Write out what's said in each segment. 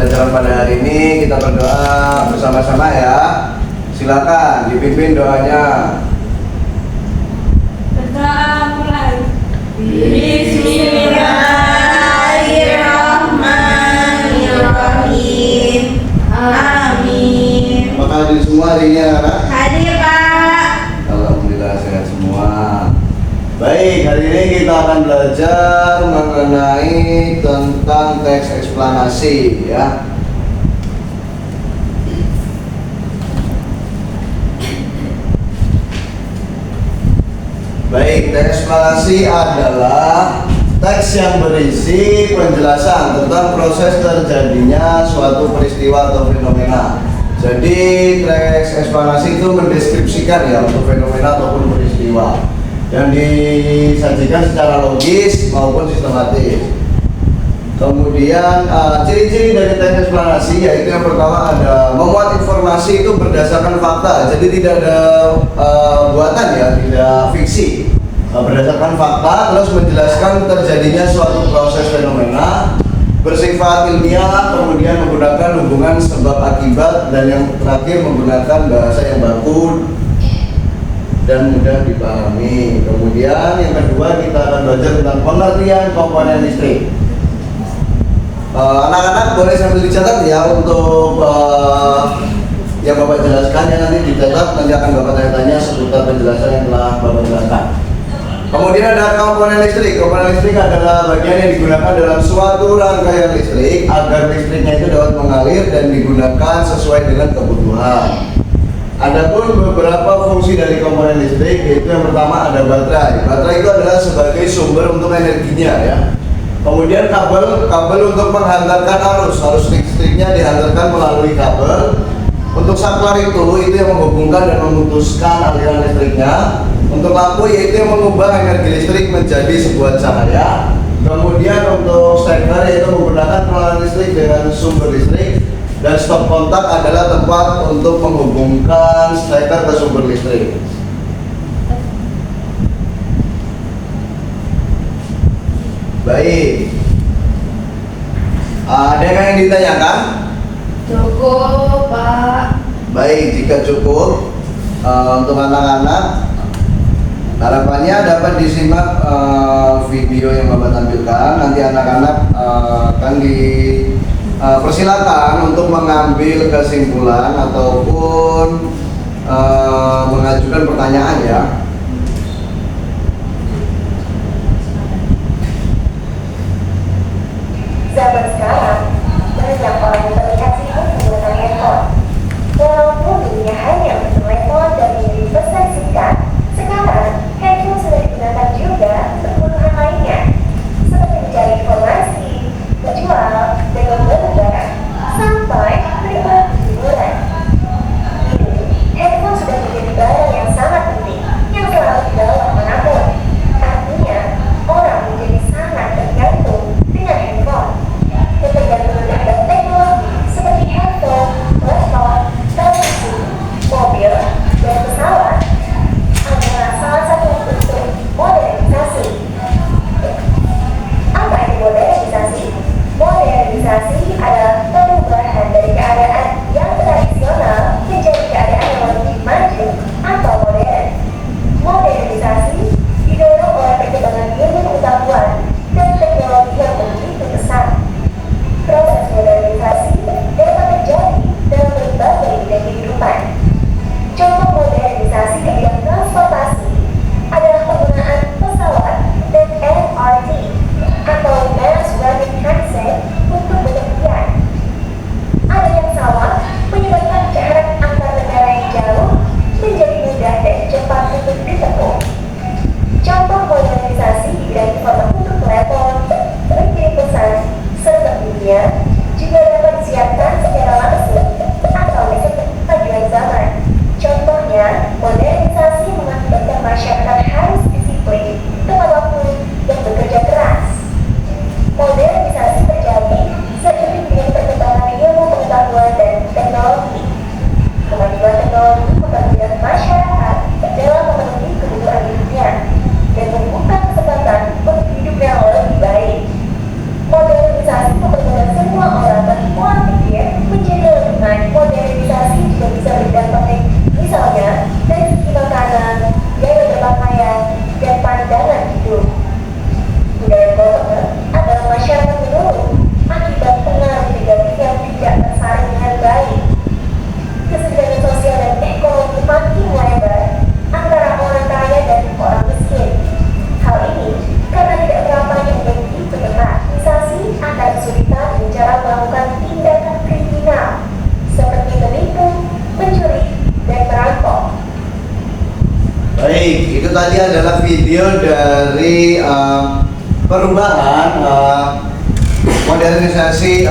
pembelajaran pada hari ini. Kita berdoa bersama-sama ya. Silakan dipimpin doanya. Berdoa mulai. Bismillahirrahmanirrahim. Amin. Apakah hadir semua hari ini anak-anak? Hadir Pak. Alhamdulillah sehat semua. Baik, hari ini kita akan belajar mengenai tentang teks eksplanasi ya. Baik, teks eksplanasi adalah teks yang berisi penjelasan tentang proses terjadinya suatu peristiwa atau fenomena. Jadi teks eksplanasi itu mendeskripsikan ya untuk fenomena ataupun peristiwa yang disajikan secara logis maupun sistematis. Kemudian ciri-ciri dari teks eksplanasi yaitu yang pertama ada memuat informasi itu berdasarkan fakta, jadi tidak ada buatan ya, tidak fiksi, berdasarkan fakta, terus menjelaskan terjadinya suatu proses fenomena bersifat ilmiah, kemudian menggunakan hubungan sebab akibat, dan yang terakhir menggunakan bahasa yang baku dan mudah dipahami. Kemudian yang kedua kita akan belajar tentang pengertian komponen listrik. Anak-anak boleh sambil dicatat ya untuk yang Bapak jelaskan ya, nanti dicatat, nanti akan Bapak tanya-tanya seputar penjelasan yang telah Bapak jelaskan. Kemudian ada komponen listrik. Komponen listrik adalah bagian yang digunakan dalam suatu rangkaian listrik agar listriknya itu dapat mengalir dan digunakan sesuai dengan kebutuhan. Adapun beberapa fungsi dari komponen listrik, yaitu yang pertama ada baterai. Baterai itu adalah sebagai sumber untuk energinya ya. Kemudian kabel untuk menghantarkan arus listriknya dihantarkan melalui kabel. Untuk saklar itu yang menghubungkan dan memutuskan aliran listriknya. Untuk lampu yaitu yang mengubah energi listrik menjadi sebuah cahaya. Kemudian untuk steker yaitu menggunakan pengeluaran listrik dengan sumber listrik. Dan stop kontak adalah tempat untuk menghubungkan steker ke sumber listrik. Baik, ada yang ditanyakan? Cukup Pak. Baik, jika cukup untuk anak-anak, harapannya dapat disimak video yang Bapak tampilkan. Nanti anak-anak akan dipersilakan untuk mengambil kesimpulan ataupun mengajukan pertanyaan ya. Zaman sekarang, banyak orang yang terlihat sibuk menggunakan handphone. Walaupun dulunya hanya untuk telepon dan menjadi pesan singkat, sekarang handphone sudah digunakan juga untuk kebutuhan lainnya, seperti mencari informasi, menjual, dan membeli barang, sampai menikmati hiburan. Kini, handphone sudah menjadi barang yang sangat penting, yang selalu dibawa kemanapun. Artinya, orang menjadi sangat tergantung dengan handphone. Ketergantungan itu tadi adalah video dari perubahan modernisasi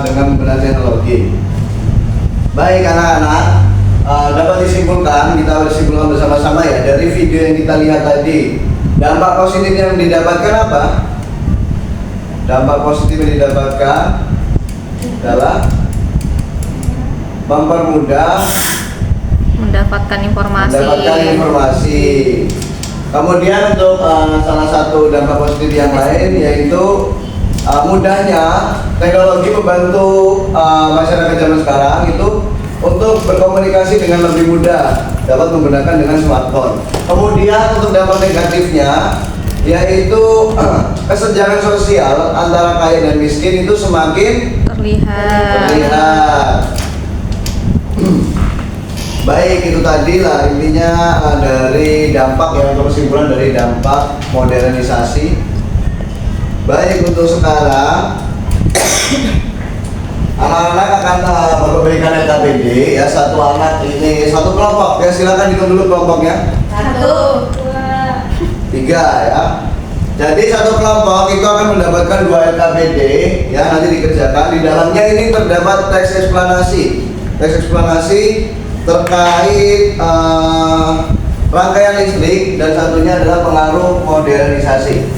dengan menggunakan teknologi. Baik anak-anak, dapat disimpulkan, kita simpulkan bersama-sama ya dari video yang kita lihat tadi. Dampak positif yang didapatkan apa? Dampak positif yang didapatkan adalah mempermudah mendapatkan informasi. Kemudian untuk salah satu dampak positif yang lain yaitu mudahnya teknologi membantu masyarakat zaman sekarang itu untuk berkomunikasi dengan lebih mudah, dapat menggunakan dengan smartphone. Kemudian untuk dampak negatifnya yaitu kesenjangan sosial antara kaya dan miskin itu semakin terlihat. Baik, itu tadi lah intinya dari dampak yang kesimpulan dari dampak modernisasi. Baik, untuk sekarang anak-anak akan memberikan LKPD ya, satu anak ini satu kelompok ya, silakan hitung dulu kelompoknya. 1, 2, 3 ya. Jadi satu kelompok itu akan mendapatkan 2 LKPD ya, nanti dikerjakan. Di dalamnya ini terdapat teks eksplanasi terkait rangkaian listrik dan satunya adalah pengaruh modernisasi.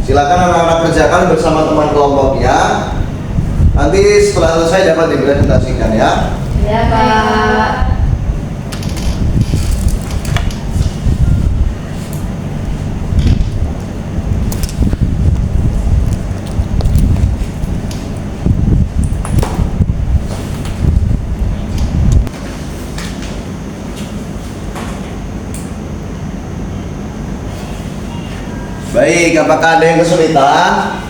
Silakan anak-anak kerjakan bersama teman kelompoknya. Nanti setelah selesai dapat dipresentasikan ya. ya Pak. Baik, apakah ada yang kesulitan?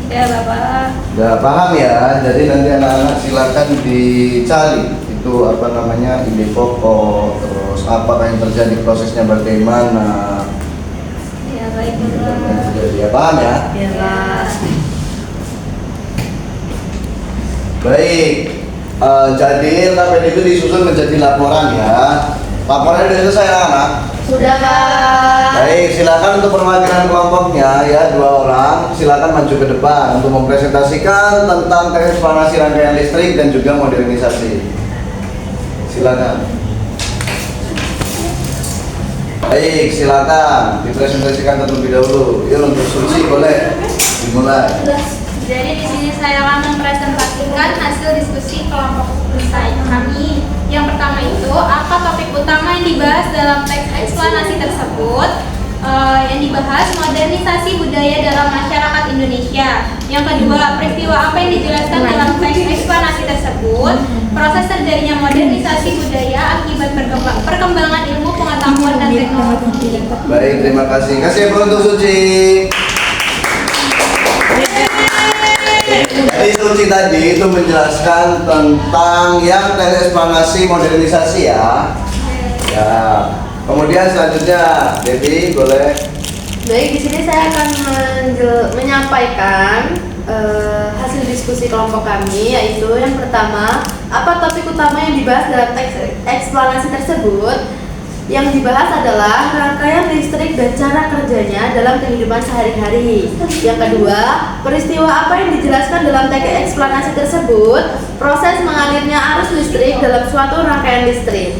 Ya Bapak. Udah paham ya, jadi nanti anak-anak silakan dicari itu apa namanya ide pokok, terus apakah yang terjadi prosesnya bagaimana. Ya baik Yang Bapak. terjadi ya, paham ya? Ya Pak. Baik, jadi LKPD itu disusun menjadi laporan ya. Laporannya sudah selesai anak-anak? Sudah Pak. Baik, silakan untuk perwakilan kelompoknya ya, 2 orang silakan maju ke depan untuk mempresentasikan tentang eksplanasi rangkaian listrik dan juga modernisasi. Silakan. Baik, silakan dipresentasikan terlebih dahulu. Ya, untuk Suci boleh dimulai. Jadi di sini saya akan mempresentasikan hasil diskusi kelompok saya kami. Yang pertama itu, apa topik utama yang dibahas dalam teks eksplanasi tersebut? Yang dibahas modernisasi budaya dalam masyarakat Indonesia. Yang kedua, peristiwa apa yang dijelaskan dalam teks eksplanasi tersebut? Proses terjadinya modernisasi budaya akibat perkembangan ilmu pengetahuan dan teknologi. Baik, terima kasih. Kasih untuk Suci. Jadi Suci tadi itu menjelaskan tentang yang teks eksplanasi modernisasi ya. Ya. Kemudian selanjutnya, Devi boleh. Baik, di sini saya akan menyampaikan hasil diskusi kelompok kami, yaitu yang pertama, apa topik utama yang dibahas dalam teks eksplanasi tersebut? Yang dibahas adalah rangkaian listrik dan cara kerjanya dalam kehidupan sehari-hari. Yang kedua, peristiwa apa yang dijelaskan dalam teks eksplanasi tersebut? Proses mengalirnya arus listrik dalam suatu rangkaian listrik.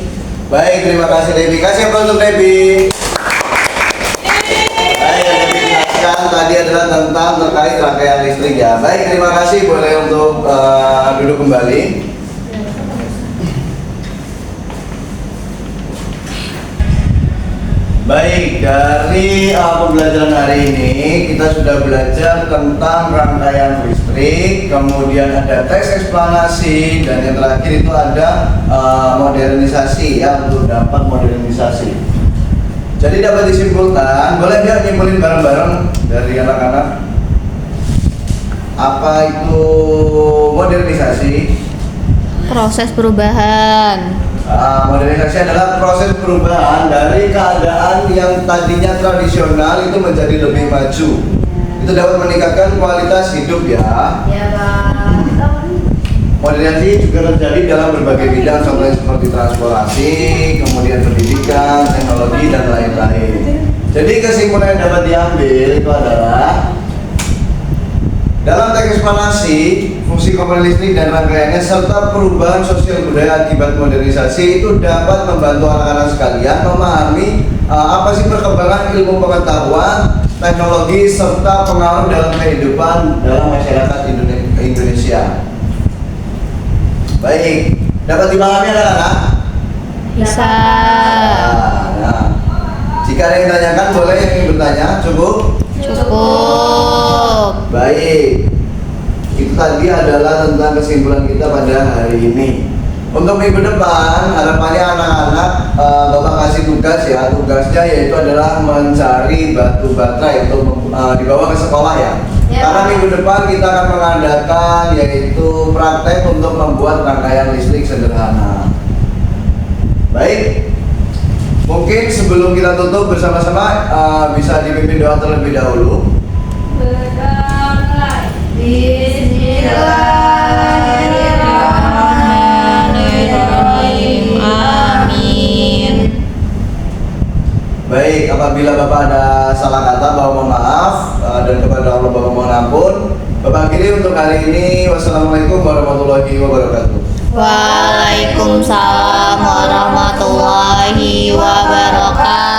Baik, terima kasih Devi. Kasih apa untuk Devi? Baik, yang Devi jelaskan tadi adalah tentang terkait rangkaian listrik ya. Baik, terima kasih. Boleh untuk duduk kembali. Baik, dari pembelajaran hari ini kita sudah belajar tentang rangkaian listrik, kemudian ada teks eksplanasi, dan yang terakhir itu ada modernisasi ya, untuk dapat modernisasi. Jadi dapat disimpulkan, boleh nggak nyimpulin bareng-bareng dari anak-anak? Apa itu modernisasi? Proses perubahan. Modernisasi adalah proses perubahan dari keadaan yang tadinya tradisional itu menjadi lebih maju. Itu dapat meningkatkan kualitas hidup ya. Ya Pak. Modernisasi juga terjadi dalam berbagai bidang, contohnya seperti transportasi, kemudian pendidikan, teknologi, dan lain-lain. Jadi kesimpulan yang dapat diambil itu adalah dalam teks eksplanasi, fungsi komponen listrik dan rangkaiannya serta perubahan sosial budaya akibat modernisasi itu dapat membantu anak-anak sekalian memahami apa sih perkembangan ilmu pengetahuan, teknologi, serta pengaruh dalam kehidupan dalam masyarakat Indonesia. Baik, dapat dipahami anak-anak? Bisa. Nah, jika ada yang ditanyakan boleh yang ingin bertanya, cukup? Cukup. Baik, itu tadi adalah tentang kesimpulan kita pada hari ini. Untuk minggu depan, harapannya anak-anak Bapak kasih tugas ya. Tugasnya yaitu adalah mencari batu baterai untuk dibawa ke sekolah ya. Karena minggu depan kita akan mengadakan yaitu praktek untuk membuat rangkaian listrik sederhana. Baik, mungkin sebelum kita tutup bersama-sama bisa dipimpin doa terlebih dahulu. Berdoa. Bismillahirrahmanirrahim. Amin. Baik, apabila Bapak ada salah kata, Bapak mohon maaf dan kepada Allah Bapak mohon ampun. Bapak akhiri untuk hari ini. Wassalamualaikum warahmatullahi wabarakatuh. Waalaikumsalam warahmatullahi wabarakatuh.